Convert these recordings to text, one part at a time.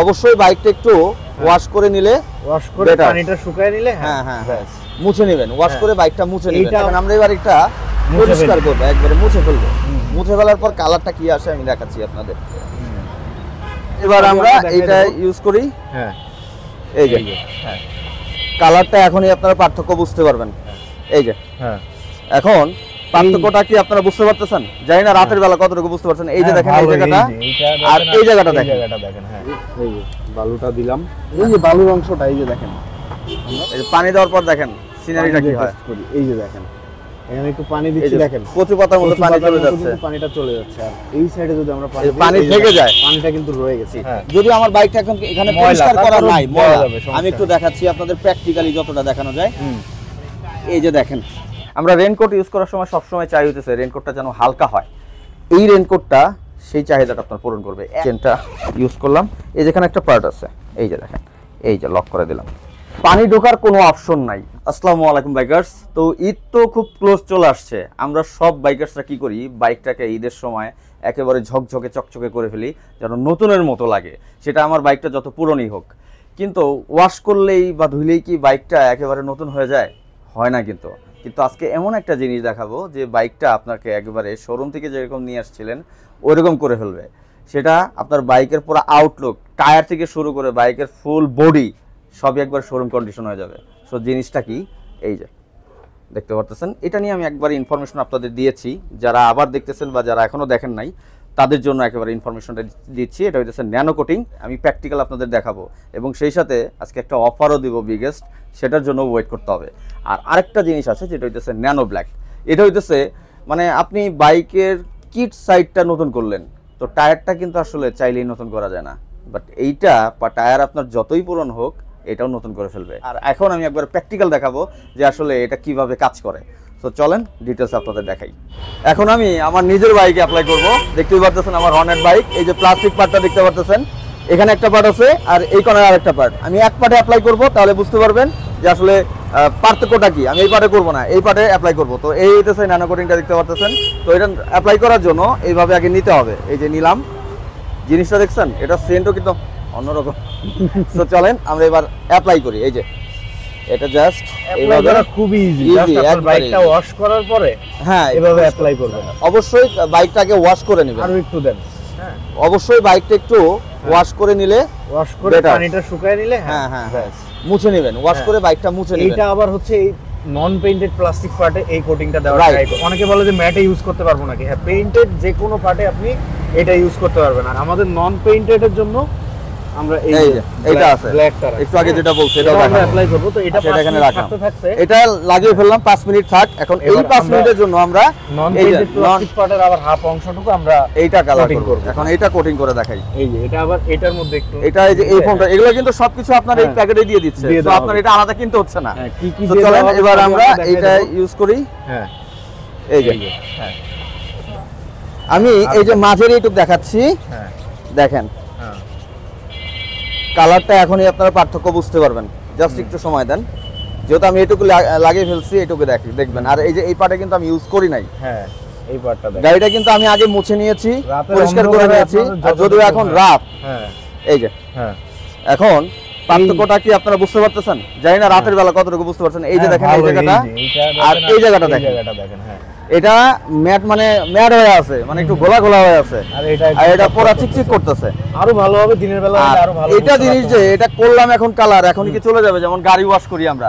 অবশ্যই বাইকটা একটু ওয়াশ করে নিলে, ওয়াশ করে পানিটা শুকায় নিলে, হ্যাঁ হ্যাঁ মুছে নেবেন, ওয়াশ করে বাইকটা মুছে নেবেন। এখন আমরা এবার একটা পরিষ্কার করব, একবারে মুছে ফেলবো। মুছে ফেলার পর কালারটা কি আসে আমি দেখাচ্ছি আপনাদের। এবার আমরা এটা ইউজ করি। হ্যাঁ এই যে হ্যাঁ কালারটা এখনই আপনারা পার্থক্য বুঝতে পারবেন। এই যে হ্যাঁ এখন পার্থক্যটা কি আপনারা বুঝতে পারতেছেন? জানি না রাতের বেলা কতটুকু বুঝতে পারছেন। এই যে দেখেন এই জায়গাটা আর এই জায়গাটা দেখেন, হ্যাঁ এই যে বালুটা দিলাম, এই যে বালুর অংশটা এই যে দেখেন, এই যে পানি দেওয়ার পর দেখেন সিনারিটা কি হয়। এই যে দেখেন এখানে একটু পানি দিচ্ছি, দেখেন কচু পাতার মধ্যে পানি চলে যাচ্ছে, পানিটা চলে যাচ্ছে। আর এই সাইডে যদি আমরা পানি থেকে যায়, পানিটা কিন্তু রয়ে গেছে। যদি আমার বাইকটা এখন এখানে পরিষ্কার করা নাই, আমি একটু দেখাচ্ছি আপনাদের প্র্যাকটিক্যালি যতটা দেখানো যায়। এই যে দেখেন আমরা রেনকোট ইউজ করার সময় সবসময় চাই হইতেছে রেনকোটটা যেন হালকা হয়। এই রেনকোটটা সেই চাহিদাটা আপনার পূরণ করবে। চেনটা ইউজ করলাম, এই যেখানে একটা পার্ট আছে, এই যে দেখেন, এই যে লক করে দিলাম, পানি ঢোকার কোনো অপশন নাই। আসসালামু আলাইকুম বাইকার্স। তো ঈদ তো খুব ক্লোজ চলে আসছে। আমরা সব বাইকার্সরা কি করি, বাইকটাকে ঈদের সময় একেবারে ঝকঝকে চকচকে করে ফেলি যেন নতুনের মতো লাগে, সেটা আমার বাইকটা যত পুরনোই হোক। কিন্তু ওয়াশ করলেই বা ধুইলেই কি বাইকটা একেবারে নতুন হয়ে যায়? হয় না। কিন্তু আজকে এমন একটা জিনিস দেখাবো যে বাইকটা আপনাকে একেবারে শোরুম থেকে যেরকম নিয়ে আসছিলেন ওইরকম করে ফেলবে। সেটা আপনার বাইকের পুরো আউটলুক, টায়ার থেকে শুরু করে বাইকের ফুল বডি সবই একবার শোরুম কন্ডিশন হয়ে যাবে। সো জিনিসটা কি, এই যে দেখতে পারতেছেন, এটা নিয়ে আমি একবার ইনফরমেশন আপনাদের দিয়েছি। যারা আবার দেখতেছেন বা যারা এখনও দেখেন নাই তাদের জন্য একেবারে ইনফরমেশনটা দিচ্ছি। এটা হইতেছে ন্যানো কোটিং, আমি প্র্যাকটিক্যাল আপনাদের দেখাবো এবং সেই সাথে আজকে একটা অফারও দিব বিগেস্ট, সেটার জন্য ওয়েট করতে হবে। আর আরেকটা জিনিস আছে যেটা হইতেছে ন্যানো ব্ল্যাক। এটা হইতেছে মানে আপনি বাইকের কিট সাইডটা নতুন করলেন, তো টায়ারটা কিন্তু আসলে চাইলেই নতুন করা যায় না, বাট এইটা টায়ার আপনার যতই পুরনো হোক এটাও নতুন করে ফেলবে। আর এখন আমি একবার প্র্যাকটিক্যাল দেখাবো যে আসলে এটা কিভাবে কাজ করে। তো চলেন ডিটেলস আপনাদের দেখাই। এখন আমি আমার নিজের বাইকে অ্যাপ্লাই করব। দেখতেই পারতেছেন আমার হর্নেট বাইক, এই যে প্লাস্টিক পার্টটা দেখতে পারতেছেন, এখানে একটা পার্ট আছে আর এই কোণায় আরেকটা পার্ট। আমি এক পার্টে অ্যাপ্লাই করব, তাহলে বুঝতে পারবেন যে আসলে পার্থক্যটা কি। আমি এই পার্টে করব না, এই পার্টে অ্যাপ্লাই করব। তো এই হইতেছে ন্যানো কোটিংটা দেখতে পারতেছেন। তো এটা অ্যাপ্লাই করার জন্য এইভাবে আগে নিতে হবে। এই যে নিলাম, জিনিসটা দেখছেন, এটা সেন্টও কিন্তু অন্যরকম। তো চলেন আমরা এবার অ্যাপ্লাই করি। এই যে এটা জাস্ট এইভাবে, খুব ইজি। আপনার বাইকটা ওয়াশ করার পরে হ্যাঁ এভাবে অ্যাপ্লাই করবেন। অবশ্যই বাইকটাকে ওয়াশ করে নেবেন, আরো একটু দেন। হ্যাঁ অবশ্যই বাইকটা একটু ওয়াশ করে নিলে, ওয়াশ করে পানিটা শুকায় নিলে, হ্যাঁ হ্যাঁ মুছে নেবেন, ওয়াশ করে বাইকটা মুছে নেবেন। এটা আবার হচ্ছে এই নন পেইন্টেড প্লাস্টিক পার্টে এই কোটিংটা দেওয়া যায়। অনেকে বলে যে ম্যাটে ইউজ করতে পারবো নাকি। হ্যাঁ, পেইন্টেড যে কোনো পার্টে আপনি এটা ইউজ করতে পারবেন। আর আমাদের নন পেইন্টেড এর জন্য আমরা এই যে এটা আছে একটু আগে যেটা বলছি এটা আমরা অ্যাপ্লাই করব। তো এটা এখানে রাখলাম, থাকতে এটা লাগিয়ে ফেললাম 5 মিনিট থাক। এখন এই 5 মিনিটের জন্য আমরা নন পেইন্টেড প্লাস্টিক পার্টের আবার হাফ অংশটুকু আমরা এইটা কালার করব। এখন এইটা কোটিং করে দেখাই। এই যে এটা আবার এটার মধ্যে একটু, এটা এই যে এই ফোনটা, এগুলো কিন্তু সবকিছু আপনার এই প্যাকেটে দিয়ে দিচ্ছে, তো আপনার এটা আলাদা কিনতে হচ্ছে না। কি কি তো চলেন এবার আমরা এটা ইউজ করি। হ্যাঁ এই যে হ্যাঁ আমি এই যে মাঝের এইটুক দেখাচ্ছি। হ্যাঁ দেখেন কালারটা এখনই আপনারা পার্থক্য বুঝতে পারবেন। জাস্ট একটু সময় দেন, যেহেতু আমি এইটুকু লাগিয়ে ফেলছি, এইটুকু দেখবেন। আর এই যে এই পার্টে কিন্তু আমি ইউজ করি নাই। হ্যাঁ এই পার্টটা দেখেন, গাড়িটা কিন্তু আমি আগে মুছে নিয়েছি, পরিষ্কার করে নিয়েছি। আর যদিও এখন রাত, হ্যাঁ এই যে হ্যাঁ এখন পার্থক্যটা কি আপনারা বুঝতে পারতেছেন? জানি না রাতের বেলা কতটুকু বুঝতে পারছেন। এই যে দেখেন এই জায়গাটা আর এই জায়গাটা দেখেন, হ্যাঁ এটা ম্যাট মানে ম্যাট হয়ে আছে, মানে একটু ঘোলা ঘোলা হয়ে আছে, আর এটা পুরো চিকচিক করতেছে। আরো ভালো হবে দিনের বেলা, আরো ভালো। এটা জিনিস যে এটা করলাম এখন কালার, এখন কি চলে যাবে যেমন গাড়ি ওয়াশ করি আমরা,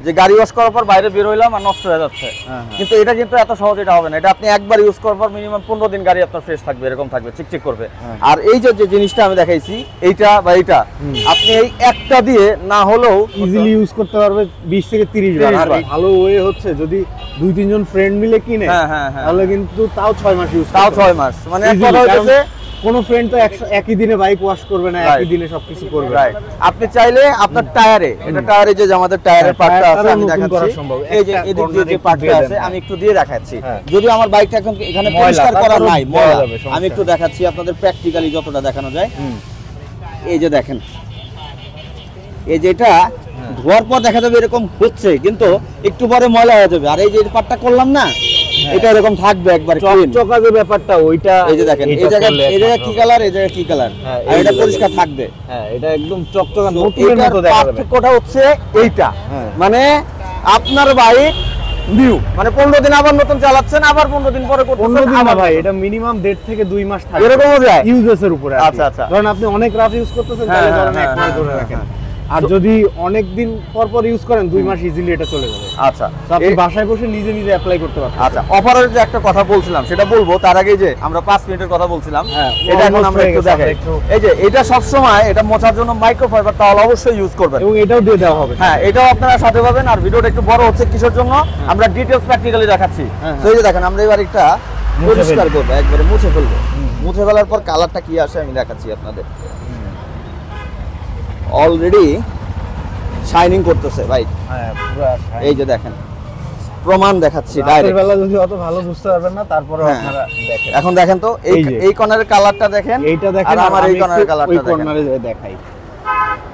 যে গাড়ি ওয়াশ করার পর বাইরে বের হইলাম আর নষ্ট হয়ে যাচ্ছে। কিন্তু এটা কিন্তু এত সহজ এটা হবে না। এটা আপনি একবার ইউজ করার পর মিনিমাম 15 দিন গাড়ি আপনার ফ্রেশ থাকবে, এরকম থাকবে, চিকচিক করবে। আর এই যে জিনিসটা আমি দেখাইছি, এইটা বা এইটা আপনি এই একটা দিয়ে না হলেও ইজিলি ইউজ করতে পারবে 20 থেকে 30 বার। আর ভালো ওয়ে হচ্ছে যদি 2-3 জন ফ্রেন্ড মিলে কিনে, তাহলে কিন্তু তাও 6 মাস ইউজ, তাও 6 মাস। মানে কথা হচ্ছে কোন ফ্রেন্ড তো একই দিনে বাইক ওয়াশ করবে না, একই দিনে সবকিছু করবে। আপনি চাইলে আপনার টায়ারে, এটা টায়ারে যে আমাদের টায়ারের পার্টটা আছে আমি দেখাচ্ছি, এই যে এদিক দিয়ে যে পার্টটা আছে আমি একটু দিয়ে দেখাচ্ছি। যদি আমার বাইকটা এখন এখানে পরিষ্কার করা নাই, ময়লা, আমি একটু দেখাচ্ছি আপনাদের প্র্যাকটিক্যালি যতটা দেখানো যায়। এই যে দেখেন, এই যে এটা ধোয়ার পর দেখা যাবে এরকম হচ্ছে, কিন্তু একটু পরে ময়লা হয়ে যাবে। আর এই যে পার্টটা করলাম না, এটা এরকম থাকবে একবার চকচকা যে ব্যাপারটা ওইটা এই যে দেখেন এই জায়গা কি কালার এই জায়গা কি কালার আর এটা পরিষ্কার থাকবে। হ্যাঁ এটা একদম চকচকা নতুনের মতো দেখা যাবে। পার্থক্যটা হচ্ছে এইটা, মানে আপনার বাইক নিউ, মানে 15 দিন আবার নতুন চালাচ্ছেন, আবার 15 দিন পরে করতেছেন। 15 দিন না ভাই, এটা মিনিমাম 1.5 থেকে 2 মাস থাকে, এরকমও যায় ইউজেস এর উপরে। আচ্ছা আচ্ছা, কারণ আপনি অনেক রাফ ইউজ করতেছেন তাহলে ধরেন 1 মাস ধরে রাখেন, আর যদি অনেক দিন পর পর ইউজ করেন 2 মাস ইজিলি এটা চলে যাবে। আচ্ছা, তো আপনি বাসায় বসে নিজে নিজে অ্যাপ্লাই করতে পারবেন। আচ্ছা, অফারের যে একটা কথা বলছিলাম সেটা বলবো, তার আগে যে আমরা 5 মিনিটের কথা বলছিলাম, এটা এখন আমরা একটু দেখাই। এই যে এটা সব সময় এটা মোছার জন্য মাইক্রোফাইবার টাওয়াল অবশ্যই ইউজ করবেন, এবং এটাও দিয়ে দেওয়া হবে। হ্যাঁ, এটাও আপনারা সাথে পাবেন। আর ভিডিওটা একটু বড় হচ্ছে কিসের জন্য, আমরা ডিটেইলস প্র্যাকটিক্যালি দেখাচ্ছি। তো এই যে দেখেন, আমরা এবার একটা পরিষ্কার করব, একবারে মুছে ফেলবো। মুছে ফেলার পর কালারটা কি আসে আমি দেখাচ্ছি আপনাদের। অলরেডি শাইনিং করতেছে ভাই, হ্যাঁ পুরো এই যে দেখেন, প্রমাণ দেখাচ্ছি রাতের ডাইরেক্ট। বেলা যদি অত ভালো বুঝতে পারবেন না, তারপরে আপনারা দেখেন। এখন দেখেন তো এই কর্নারের কালারটা দেখেন, এইটা দেখেন, আর আমার এই কর্নারের কালারটা দেখেন, কর্নারে দেখাই,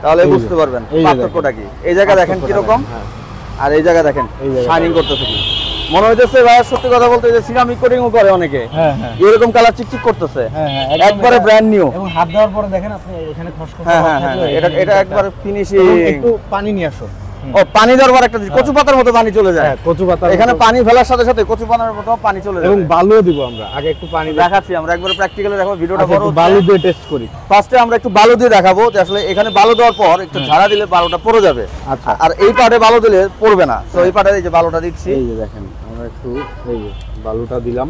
তাহলে বুঝতে পারবেন পার্থক্যটা কি। এই জায়গা দেখেন কি রকম, আর এই জায়গা দেখেন শাইনিং করতেছে কি। মনে হইতেছে ভাই, সত্যি কথা বলতে, যে সিরামিক কোটিংও করে অনেকে, এরকম কালার চিকচিক করতেছে, একবারে ব্র্যান্ড নিউ। এবং হাত দেওয়ার পরে দেখেন আপনি এখানে খসখসে থাকলে এটা একবার ফিনিশিং। একটু পানি নিয়ে আসো। ও, পানি দেওয়ার একটা কচু পাতার মতো পানি চলে যায়। কচু পাতা, এখানে পানি ফেলার সাথে সাথে কচু পাতার মতো পানি চলে যায়। এবং বালুও দিব আমরা, আগে একটু পানি দেখাচ্ছি আমরা, একবার প্র্যাকটিক্যালি দেখাবো। ভিডিওটা বড় হচ্ছে, বালু দিয়ে টেস্ট করি। ফার্স্টে আমরা একটু বালু দিয়ে দেখাবো যে আসলে এখানে বালু দেওয়ার পর একটু ঝাড়া দিলে বালুটা পড়ে যাবে। আচ্ছা, আর এই পাটে বালু দিলে পড়বে না। তো এই পাটে এই যে বালুটা দিচ্ছি, এই যে দেখেন, আমরা একটু এই যে বালুটা দিলাম,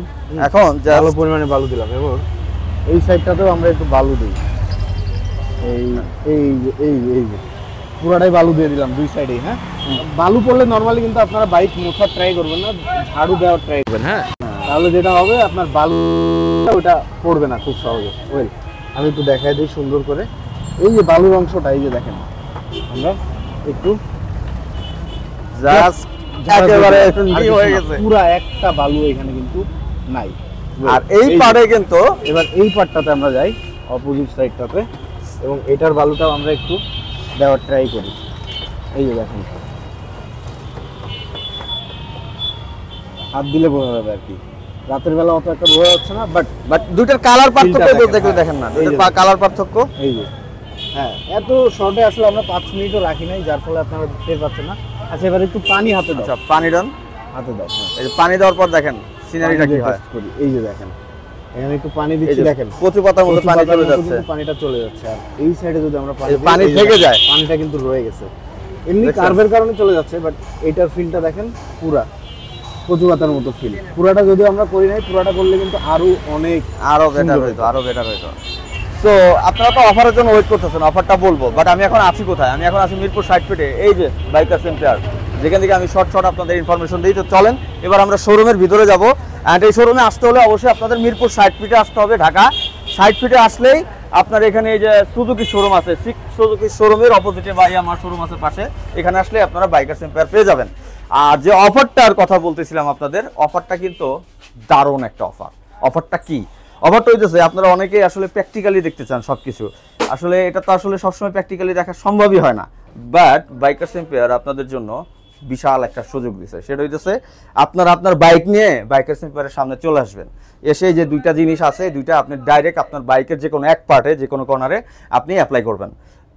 এখন ভালো পরিমাণে বালু দিলাম। এবং এই সাইডটাতেও আমরা একটু বালু দিই, এই এই এই এই যে পুরাটাই বালু দিয়ে দিলাম দুই সাইডেই। হ্যাঁ, বালু পড়লে নরমালি কিন্তু আপনারা বাইক মোছার ট্রাই করবেন না, ঝাড়ু দেওয়ার ট্রাই করবেন। হ্যাঁ, তাহলে যেটা হবে আপনার বালু ওটা পড়বে না খুব সহজে। ওয়েল, আমি একটু দেখাই দিই সুন্দর করে। এই যে বালুর অংশটা, এই যে দেখেন, আমরা একটু জাস্ট একেবারে নিয়ে হয়ে গেছে, পুরা একটা বালু এখানে কিন্তু নাই। আর এই পাড়ে কিন্তু এবার এই পাটটাতে আমরা যাই, অপোজিট সাইডটাতে, এবং এটার বালুটাও আমরা একটু দেওয়ার ট্রাই করি। এই যে দেখেন, হাত দিলে বোঝা যাবে আর কি, রাতের বেলা অত একটা বোঝা যাচ্ছে না, বাট দুইটার কালার পার্থক্য বলতে গেলে দেখেন না, দুইটার কালার পার্থক্য। এই যে হ্যাঁ, এত শর্টে আসলে আমরা 5 মিনিটও রাখি নাই, যার ফলে আপনারা টের পাচ্ছেন না। আচ্ছা, এবার একটু পানি হাতে দাও। আচ্ছা, পানি দেন, হাতে দাও। এই যে পানি দেওয়ার পর দেখেন সিনারিটা কি হয়। এই যে দেখেন, এখানে একটু পানি দিচ্ছি, দেখেন কচু পাতার মতো পানি চলে যাচ্ছে, পানিটা চলে যাচ্ছে। আর এই সাইডে যদি আমরা পানি থেকে যায়, পানিটা কিন্তু রয়ে গেছে, এমনি কার্ভের কারণে চলে যাচ্ছে, বাট এইটার ফিলটা দেখেন পুরা কচু পাতার মতো ফিল। পুরাটা যদি আমরা করি নাই, পুরাটা করলে কিন্তু আরো বেটার হইতো। সো আপনারা তো অফারের জন্য ওয়েট করতেছেন, অফারটা বলবো, বাট আমি এখন আছি কোথায়? আমি এখন আছি মিরপুর 60 ফিটে, এই যে বাইকার সেন্টার, যেখান থেকে আমি শর্ট আপনাদের ইনফরমেশন দিই। তো চলেন এবার আমরা শোরুমের ভিতরে যাব। অ্যান্ড এই শোরুমে আসতে হলে অবশ্যই আপনাদের মিরপুর 60 ফিটে আসতে হবে, ঢাকা 60 ফিটে আসলেই আপনার এখানে এই যে সুজুকি শোরুম আছে, সুজুকি শোরুমের অপোজিটে আমার শোরুম আছে পাশে, এখানে আসলে আপনারা বাইকার সেন্টার পেয়ে যাবেন। আর যে অফারটার কথা বলতেছিলাম আপনাদের, অফারটা কিন্তু দারুণ একটা অফার। অফারটা কি? অফারটা হইতেছে, আপনারা অনেকেই আসলে প্র্যাকটিক্যালি দেখতে চান সবকিছু, আসলে এটা তো আসলে সবসময় প্র্যাকটিক্যালি দেখা সম্ভবই হয় না, বাট বাইকার্স এম্পায়ার আপনাদের জন্য বিশাল একটা সুযোগ দিচ্ছে। সেটা হইতেছে আপনারা আপনার বাইক নিয়ে বাইকার্স এম্পায়ারের সামনে চলে আসবেন, এসে যে দুইটা জিনিস আছে, দুইটা আপনি ডাইরেক্ট আপনার বাইকের যে কোনো এক পার্টে, যে কোনো কর্নারে আপনি অ্যাপ্লাই করবেন।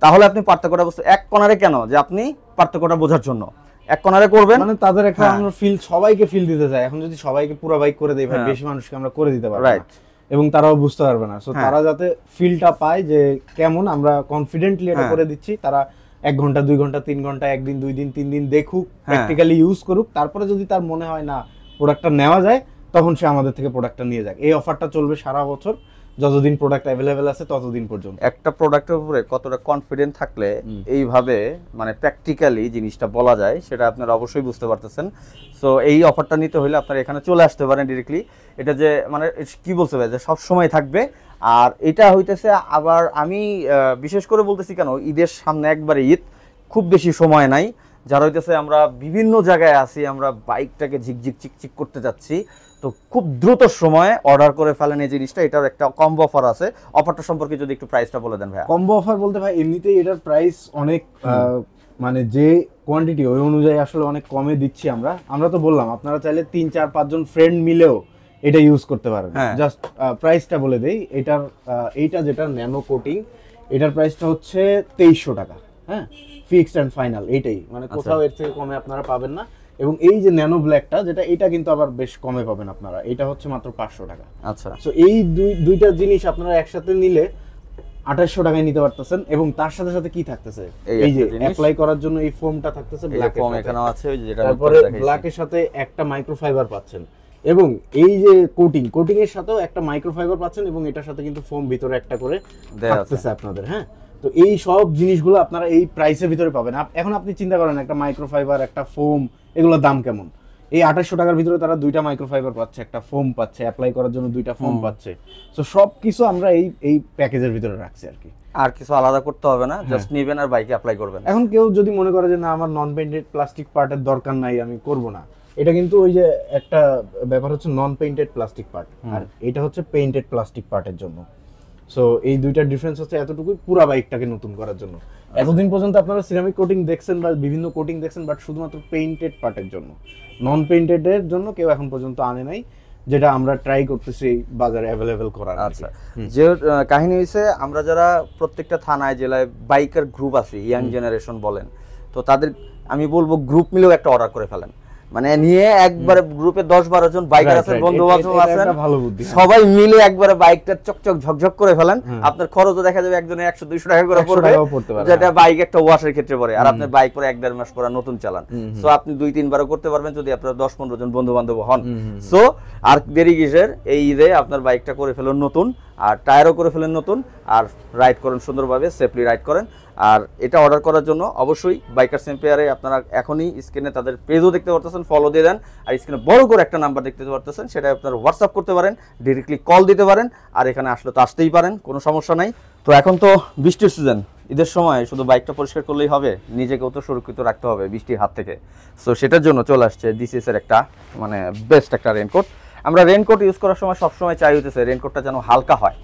তাহলে আপনি পার্থক্যটা বুঝতে, এক কর্নারে কেন, যে আপনি পার্থক্যটা বোঝার জন্য এক কর্নারে করবেন, মানে তাদের একটা আমরা ফিল, সবাইকে ফিল দিতে চাই। এখন যদি সবাইকে পুরো বাইক করে দেই ভাই, বেশি মানুষকে আমরা করে দিতে পারবো, রাইট, এবং তারাও বুঝতে পারবে না। সো তারা যাতে ফিলটা পায় যে কেমন আমরা কনফিডেন্টলি এটা করে দিচ্ছি, তারা 1 ঘন্টা 2 ঘন্টা 3 ঘন্টা, 1 দিন 2 দিন 3 দিন দেখুক, প্র্যাকটিক্যালি ইউজ করুক, তারপরে যদি তার মনে হয় না প্রোডাক্টটা নেওয়া যায়, তখন সে আমাদের থেকে প্রোডাক্টটা নিয়ে যাক। এই অফারটা চলবে সারা বছর, যতদিন প্রোডাক্ট অ্যাভেলেবেল আছে ততদিন পর্যন্ত। একটা প্রোডাক্টের উপরে কতটা কনফিডেন্ট থাকলে এইভাবে মানে প্র্যাকটিক্যালি জিনিসটা বলা যায়, সেটা আপনারা অবশ্যই বুঝতে পারতেছেন। সো এই অফারটা নিতে হলে আপনারা এখানে চলে আসতে পারেন ডিরেক্টলি। এটা যে মানে কি বলতে হবে, যে সব সময় থাকবে। আর এটা হইতেছে আবার আমি বিশেষ করে বলতেছি কেন, ঈদের সামনে একবারে ঈদ, খুব বেশি সময় নাই, যারা হইতেছে আমরা বিভিন্ন জায়গায় আছি, আমরা বাইকটাকে ঝিকঝিক চিকচিক করতে যাচ্ছি, তো খুব দ্রুত সময়ে অর্ডার করে ফেলেন এই জিনিসটা। এটার একটা কম্বো অফার আছে, অফারটা সম্পর্কে যদি একটু প্রাইসটা বলে দেন ভাই। কম্বো অফার বলতে ভাই, এমনিতেই এটার প্রাইস অনেক মানে যে কোয়ান্টিটি ওই অনুযায়ী আসলে অনেক কমে দিচ্ছি আমরা তো বললাম আপনারা চাইলে 3-4-5 জন ফ্রেন্ড মিলেও এটা ইউজ করতে পারেন। জাস্ট প্রাইসটা বলে দেই, এইটা যেটা ন্যানো কোটিং, এটার প্রাইসটা হচ্ছে 2300 টাকা। হ্যাঁ, ফিক্সড অ্যান্ড ফাইনাল এইটাই, মানে কোথাও এর থেকে কমে আপনারা পাবেন না। এবং এই যে ন্যানো ব্ল্যাকটা যেটা, এটা কিন্তু আবার বেশ কমে পাবেন আপনারা, এটা হচ্ছে মাত্র 500 টাকা। আচ্ছা, সো এই দুইটা জিনিস আপনারা একসাথে নিলে 2800 টাকায় নিতে পারতেছেন। এবং তার সাথে সাথে কি থাকতেছে, এই যে অ্যাপ্লাই করার জন্য এই ফোমটা থাকতেছে, ব্ল্যাক ফোম এখানেও আছে, ওই যেটা তারপরে ব্ল্যাকের সাথে একটা মাইক্রোফাইবার পাচ্ছেন, এবং এই যে কোটিং এর সাথেও একটা মাইক্রোফাইবার পাচ্ছেন, এবং এটার সাথে কিন্তু ফোম ভিতরে একটা করে থাকতেছে আপনাদের। হ্যাঁ, তো এই সব জিনিসগুলো আপনারা এই প্রাইসের ভিতরে পাবেন। এখন আপনি চিন্তা করেন একটা মাইক্রোফাইবার, একটা ফোম, এগুলোর দাম কেমন। এই 2800 টাকার ভিতরে তারা দুইটা মাইক্রোফাইবার পাচ্ছে, একটা ফোম পাচ্ছে, অ্যাপ্লাই করার জন্য দুইটা ফোম পাচ্ছে। সো সবকিছু আমরা এই প্যাকেজের ভিতরে রাখছি আর কি। আর কিছু আলাদা করতে হবে না, জাস্ট নেবেন আর বাইকে অ্যাপ্লাই করবেন। এখন কেউ যদি মনে করে যে না, আমার নন পেইন্টেড প্লাস্টিক পার্টের দরকার নাই, আমি করব না, এটা কিন্তু ওই যে একটা ব্যাপার হচ্ছে নন পেইন্টেড প্লাস্টিক পার্ট, আর এটা হচ্ছে পেইন্টেড প্লাস্টিক পার্টের জন্য। সো এই দুইটার ডিফারেন্স হচ্ছে এতটুকুই, পুরো বাইকটাকে নতুন করার জন্য। এতদিন পর্যন্ত আপনারা সিরামিক কোটিং দেখছেন বা বিভিন্ন কোটিং দেখছেন, বাট শুধুমাত্র পেইন্টেড পার্টের জন্য, নন পেইন্টেডের জন্য কেউ এখন পর্যন্ত আনে নাই, যেটা আমরা ট্রাই করতেছি বাজারে অ্যাভেলেবেল করার। আচ্ছা, যে কাহিনী হয়েছে, আমরা যারা প্রত্যেকটা থানায় জেলায় বাইকার গ্রুপ আছে, ইয়াং জেনারেশন বলেন, তো তাদের আমি বলবো গ্রুপ মিলেও একটা অর্ডার করে ফেলেন, মানে নিয়ে একবারে গ্রুপে 10-12 জন বাইকার আছেন, বন্ধু বান্ধব আছেন, সবাই মিলে একবারে বাইকটা চকচক ঝকঝক করে ফেলেন। আপনার খরচও দেখা যাবে একজনের 100-200 টাকা করে পড়বে, যেটা বাইক একটা ওয়াশের ক্ষেত্রে পড়ে, আর আপনার বাইক পরে 1-1.5 মাস পরে নতুন চালান। সো আপনি 2-3 বারও করতে পারবেন যদি আপনার 10-15 জন বন্ধু বান্ধব হন। সো আর দেরি কিসের, এই ঈদে আপনার বাইকটা করে ফেলুন নতুন, আর টায়ারও করে ফেলেন নতুন, আর রাইড করেন সুন্দরভাবে, সেফলি রাইড করেন। আর এটা অর্ডার করার জন্য অবশ্যই বাইকার্স এম্পায়ারে আপনারা এখনই স্ক্রিনে তাদের পেজও দেখতে পারতেছেন, ফলো দিয়ে দেন, আর স্ক্রিনে বড় করে একটা নাম্বার দেখতে পারতেছেন, সেটা আপনারা হোয়াটসঅ্যাপ করতে পারেন, ডিরেক্টলি কল দিতে পারেন, আর এখানে আসলে তো আসতেই পারেন, কোনো সমস্যা নাই। তো এখন তো বৃষ্টির সিজন, ঈদের সময় শুধু বাইকটা পরিষ্কার করলেই হবে, নিজেকেও তো সুরক্ষিত রাখতে হবে বৃষ্টির হাত থেকে। সো সেটার জন্য চলে আসছে ডিসিএস এর একটা মানে বেস্ট একটা রেনকোট। আমরা রেনকোট ইউজ করার সময় সবসময় চাই হইতেছে রেনকোটটা যেন হালকা হয়।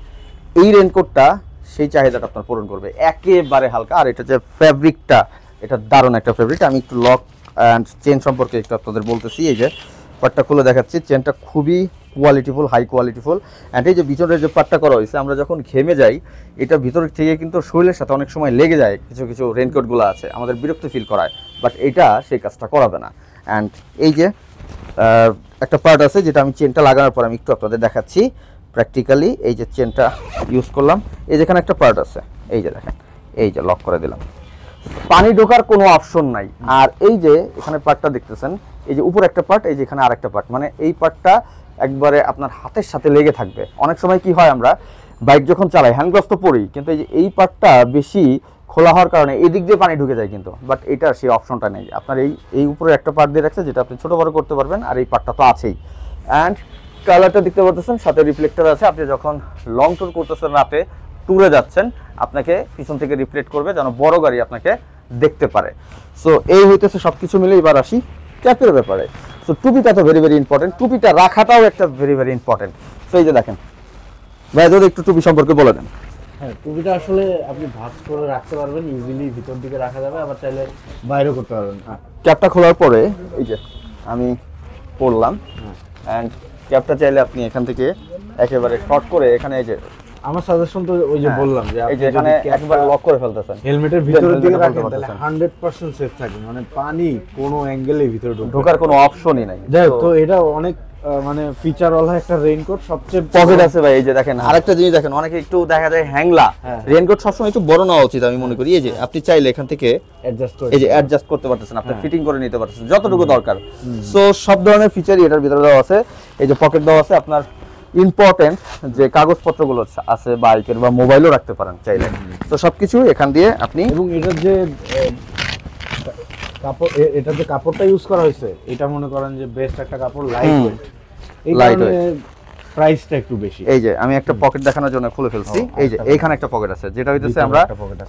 এই রেনকোটটা সেই চাহিদাটা আপনার পূরণ করবে, একেবারে হালকা। আর এটা যে ফ্যাব্রিকটা, এটা দারুণ একটা ফ্যাব্রিক। আমি একটু লক অ্যান্ড চেন সম্পর্কে একটু আপনাদের বলতেছি। এই যে পার্টটা খুলে দেখাচ্ছি, চেনটা খুবই কোয়ালিটিফুল, হাই কোয়ালিটিফুল। অ্যান্ড এই যে ভিতরের যে পার্টটা করা হয়েছে, আমরা যখন ঘেমে যাই, এটা ভিতর থেকে কিন্তু শরীরের সাথে অনেক সময় লেগে যায়, কিছু কিছু রেনকোটগুলো আছে আমাদের বিরক্ত ফিল করায়, বাট এটা সেই কাজটা করাবে না। অ্যান্ড এই যে একটা পার্ট আছে যেটা আমি চেনটা লাগানোর পর আমি একটু আপনাদের দেখাচ্ছি প্র্যাকটিক্যালি। এই যে চেনটা ইউজ করলাম, এই যেখানে একটা পার্ট আছে, এই যে দেখেন, এই যে লক করে দিলাম, পানি ঢোকার কোনো অপশন নাই। আর এই যে এখানে পার্টটা দেখতেছেন, এই যে উপর একটা পার্ট, এই যে এখানে আরেকটা পার্ট, মানে এই পার্টটা একবারে আপনার হাতের সাথে লেগে থাকবে। অনেক সময় কি হয়, আমরা বাইক যখন চালাই হ্যান্ড গ্লাভস তো পরি, কিন্তু এই যে এই পার্টটা বেশি খোলা হওয়ার কারণে এই দিক দিয়ে পানি ঢুকে যায় কিন্তু, বাট এটার সেই অপশনটা নেই। আপনার এই উপরে একটা পার্ট দিয়ে রাখছে, যেটা আপনি ছোটো বড় করতে পারবেন, আর এই পার্টটা তো আছেই। অ্যান্ড কালারটা দেখতে পাচ্ছেন, সাথে রিফ্লেক্টর আছে। আপনি যখন লং ট্যুর করতেছেন, রাতে ট্যুরে যাচ্ছেন, আপনাকে পিছন থেকে রিফ্লেক্ট করবে, যেন বড় গাড়ি আপনাকে দেখতে পারে। সো এই হইতেছে সব কিছু মিলে। এবার আসি ক্যাপের ব্যাপারে। সো টুপিটা তো ভেরি ভেরি ইম্পর্টেন্ট, টুপিটা রাখাটাও একটা ভেরি ভেরি ইম্পর্টেন্ট। সো এই যে দেখেন ভাই, যদি একটু টুপি সম্পর্কে বলে দেন। হ্যাঁ, টুপিটা আসলে আপনি ভাঁজ করে রাখতে পারবেন, ইজিলি ভিতর দিকে রাখা যাবে, আবার চাইলে বাইরেও করতে পারবেন। ক্যাপটা খোলার পরে এই যে আমি পরলাম, অ্যান্ড ক্যাপটা চাইলে আপনি এখান থেকে একেবারে শর্ট করে এখানে, এই যে আমার সাজেশন তো ওই যে বললাম যে এই যে এখানে একবার লক করে ফেলতেছেন, হেলমেটের ভিতরের দিকে রাখেন, তাহলে 100% সেফ থাকবে, মানে পানি কোনো অ্যাঙ্গেলে ভিতরে ঢোকার কোনো অপশনই নাই। যাই হোক, তো এটা অনেক মানে ফিচার ওয়ালা একটা রেইনকোট, সবচেয়ে পকেট আছে ভাই। এই যে দেখেন আরেকটা জিনিস দেখেন, অনেকে একটু দেখা যায় হ্যাংলা, রেইনকোট সবসময় একটু বড় নেওয়া উচিত আমি মনে করি। এই যে আপনি চাইলে এখান থেকে এই যে অ্যাডজাস্ট করতে পারতেছেন, আপনি ফিটিং করে নিতে পারতেছেন যতটুকু দরকার। সো সব ধরনের ফিচারই এটার ভিতরে দেওয়া আছে। এই যে পকেট দেওয়া আছে, আপনার ইম্পর্টেন্ট যে কাগজপত্রগুলো আছে বাইকের বা মোবাইলও রাখতে পারেন চাইলে। তো সবকিছু এখান দিয়ে আপনি, এবং এটার যে কাপড়, এটা যে কাপড়টা ইউজ করা হয়েছে, এটা মনে করেন যে বেস্ট একটা কাপড়, লাইট ওয়েট, প্রাইসটা একটু বেশি। এই যে আমি একটা পকেট দেখানোর জন্য খুলে ফেলছি। এই যে এইখানে একটা পকেট আছে, যেটা হইতেছে আমরা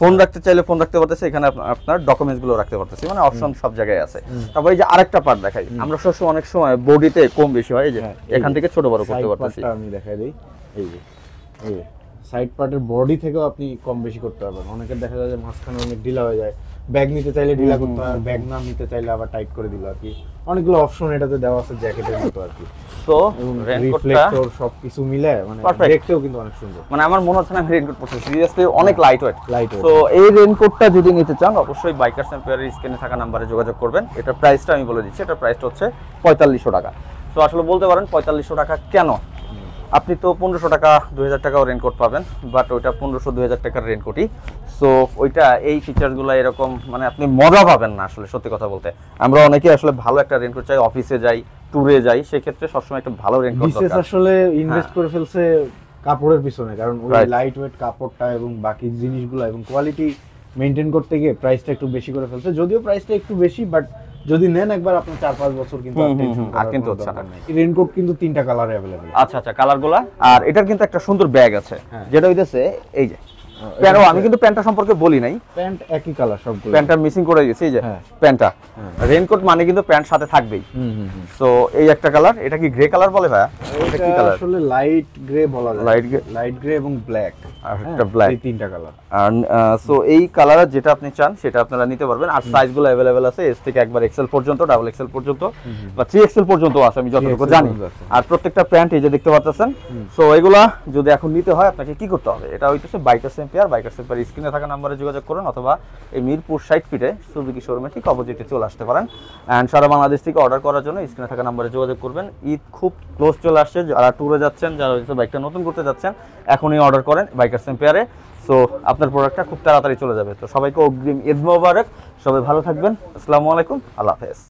ফোন রাখতে চাইলে ফোন রাখতে পারতেছি, এখানে আপনার ডকুমেন্টস গুলো রাখতে পারতেছি, মানে অপশন সব জায়গায় আছে। তারপর এই যে আরেকটা পার্ট দেখাই, আমরা সবসময় অনেক সময় বডিতে কম বেশি হয়, এই যে এখান থেকে ছোট বড় করতে পারতেছি। আমি দেখাই দেই, এই যে সাইড পার্টের বডি থেকেও আপনি কম বেশি করতে পারবেন। অনেকের দেখা যায় যে মাঝখানে অনেক ঢিলা হয়ে যায়, ব্যাগ নিতে চাইলে ঢিলা করতে হয়, ব্যাগ না নিতে চাইলে আবার টাইট করে দিল আর কি। অনেকগুলো অপশন এটাতে দেওয়া আছে জ্যাকেটের মতো আর কি। সো রেইনকোটটা রিফ্লেক্টর সবকিছু মিলে মানে Perfect. দেখতেও কিন্তু অনেক সুন্দর। মানে আমার মনে হচ্ছে না আমি রেইনকোট পরছি, সিরিয়াসলি অনেক লাইট ওয়েট। Lightweight. সো এই রেইনকোটটা যদি নিতে চান অবশ্যই বাইকার্স এম্পায়ারের স্ক্রিনে থাকা নাম্বারে যোগাযোগ করবেন। এটার প্রাইসটা আমি বলে দিচ্ছি, এটার প্রাইসটা হচ্ছে 4500 টাকা। সো আসলে বলতে পারেন 4500 টাকা কেন, আপনি তো 1500 টাকা 2000 টাকাও রেইনকোট পাবেন, বাট ওইটা 1500 2000 টাকার রেইনকোটই। সো ওইটা এই ফিচারগুলো এরকম মানে আপনি মজা পাবেন না আসলে, সত্যি কথা বলতে। আমরা অনেকে আসলে ভালো একটা রেইনকোট চাই, অফিসে যাই, ট্যুরে যাই, সেক্ষেত্রে সবসময় একটা ভালো রেইনকোট বিশেষ দরকার। আসলে ইনভেস্ট করে ফেলছে কাপড়ের পিছনে, কারণ ওই Right. লাইট ওয়েট কাপড়টা এবং বাকি জিনিসগুলো এবং কোয়ালিটি মেনটেন করতে গিয়ে প্রাইসটা একটু বেশি করে ফেলছে। যদিও প্রাইসটা একটু বেশি, বাট যদি নেন একবার আপনার 4-5 বছর কিন্তু আর টেনশন আর করার কিন্তু কোনো হচ্ছে দরকার না। নেই। রেইনকোট কিন্তু 3টা কালারে अवेलेबल। আচ্ছা আচ্ছা, কালারগুলা। আর এটার কিন্তু একটা সুন্দর ব্যাগ আছে, হ্যাঁ। যেটা হইতেছে এই যে প্যান্ট। আমি কিন্তু প্যান্টটা সম্পর্কে বলি নাই, প্যান্ট একই কালার সবগুলো। প্যান্টটা মিসিং করে গেছে, এই যে হ্যাঁ। প্যান্টটা। হ্যাঁ। রেইনকোট মানে কিন্তু প্যান্ট সাথে থাকবেই। সো এই একটা কালার, এটা কি গ্রে কালার বলে ভাইয়া? এটা কি এটা কালার? আসলে লাইট গ্রে বলা যায়। Light grey? লাইট গ্রে এবং ব্ল্যাক। আর একটা black। এই 3টা কালার। আর সো এই কালার যেটা আপনি চান সেটা আপনারা নিতে পারবেন। আর সাইজগুলো अवेलेबल আছে এস থেকে একবার এক্সেল পর্যন্ত, ডাবল এক্সেল পর্যন্ত, বা 3XL পর্যন্ত আছে আমি যতটুকু 3XL জানি। পর্যন্ত আছে। আর প্রত্যেকটা প্যান্ট এই যে দেখতে পাচ্ছেন। সো এগুলা যদি এখন নিতে হয় আপনাকে কি করতে হবে, এটা হইতেছে বাইকার্স এম্পায়ার। বাইকার্স এম্পায়ার স্ক্রিনে থাকা নাম্বারে যোগাযোগ করুন, অথবা এই মিরপুর 60 ফিটে সুজুকি শোরুমে ঠিক অপোজিটে চলে আসতে পারেন। অ্যান্ড সারা বাংলাদেশ থেকে অর্ডার করার জন্য স্ক্রিনে থাকা নাম্বারে যোগাযোগ করবেন। ঈদ খুব ক্লোজ চলে আসছে, যারা ট্যুরে যাচ্ছেন, যারা হচ্ছে বাইকটা নতুন করতে যাচ্ছেন, এখনই অর্ডার করেন বাইকার্স এম্পায়ারে। সো আপনার প্রোডাক্টটা খুব তাড়াতাড়ি চলে যাবে। তো সবাইকে অগ্রিম ঈদ মোবারক, সবাই ভালো থাকবেন। আসসালামু আলাইকুম, আল্লাহ হাফেজ।